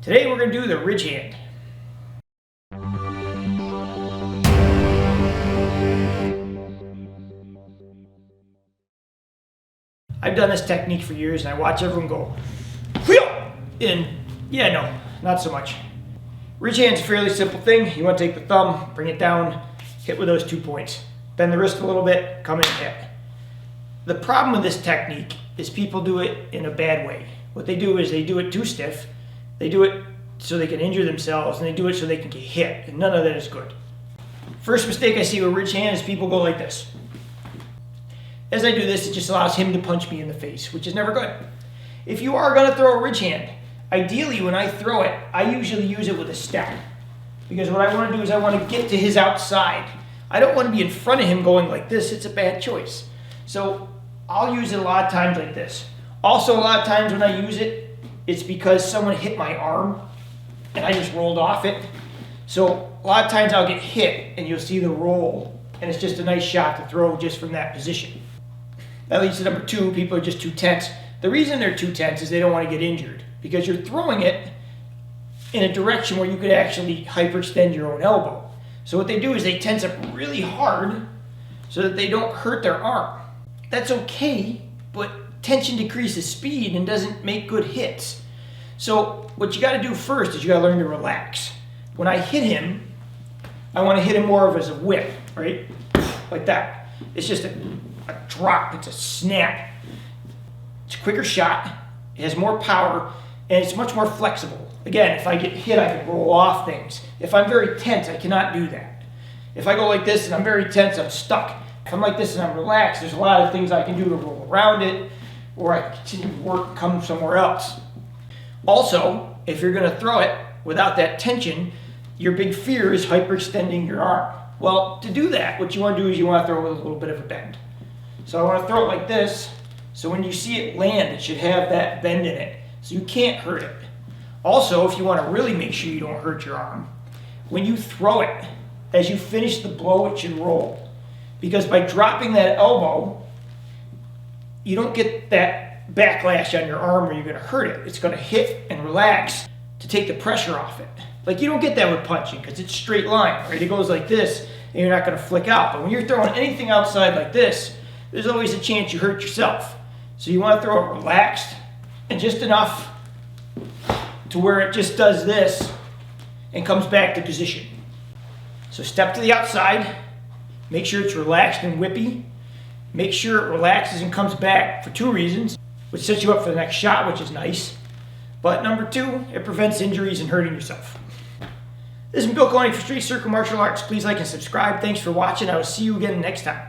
Today we're going to do the ridge hand. I've done this technique for years and I watch everyone go, whew! And yeah, no, not so much. Ridge hand's a fairly simple thing. You want to take the thumb, bring it down, hit with those 2 points. Bend the wrist a little bit, come in and hit. The problem with this technique is people do it in a bad way. What they do is they do it too stiff. They do it so they can injure themselves, and they do it so they can get hit, and none of that is good. First mistake I see with ridge hand is people go like this. As I do this, it just allows him to punch me in the face, which is never good. If you are going to throw a ridge hand, ideally when I throw it, I usually use it with a step. Because what I want to do is I want to get to his outside. I don't want to be in front of him going like this. It's a bad choice. So I'll use it a lot of times like this. Also, a lot of times when I use it, it's because someone hit my arm and I just rolled off it. So a lot of times I'll get hit and you'll see the roll, and it's just a nice shot to throw just from that position. That leads to number 2, people are just too tense. The reason they're too tense is they don't want to get injured, because you're throwing it in a direction where you could actually hyperextend your own elbow. So what they do is they tense up really hard so that they don't hurt their arm. That's okay, but tension decreases speed and doesn't make good hits. So what you got to do first is you got to learn to relax. When I hit him, I want to hit him more of as a whip, right? Like that. It's just a drop, it's a snap. It's a quicker shot, it has more power, and it's much more flexible. Again, if I get hit, I can roll off things. If I'm very tense, I cannot do that. If I go like this and I'm very tense, I'm stuck. If I'm like this and I'm relaxed, there's a lot of things I can do to roll around it, or I can continue to work and come somewhere else. Also, if you're going to throw it without that tension, your big fear is hyperextending your arm. Well, to do that, what you want to do is you want to throw it with a little bit of a bend. So I want to throw it like this, so when you see it land, it should have that bend in it, so you can't hurt it. Also, if you want to really make sure you don't hurt your arm, when you throw it, as you finish the blow, it should roll. Because by dropping that elbow, you don't get that backlash on your arm where you're going to hurt it. It's going to hit and relax to take the pressure off it. Like, you don't get that with punching because it's straight line, right? It goes like this and you're not going to flick out. But when you're throwing anything outside like this, there's always a chance you hurt yourself. So you want to throw it relaxed and just enough to where it just does this and comes back to position. So step to the outside, make sure it's relaxed and whippy. Make sure it relaxes and comes back for 2 reasons, which sets you up for the next shot, which is nice. But number 2, it prevents injuries and hurting yourself. This is Bill Coney for Street Circle Martial Arts. Please like and subscribe. Thanks for watching. I will see you again next time.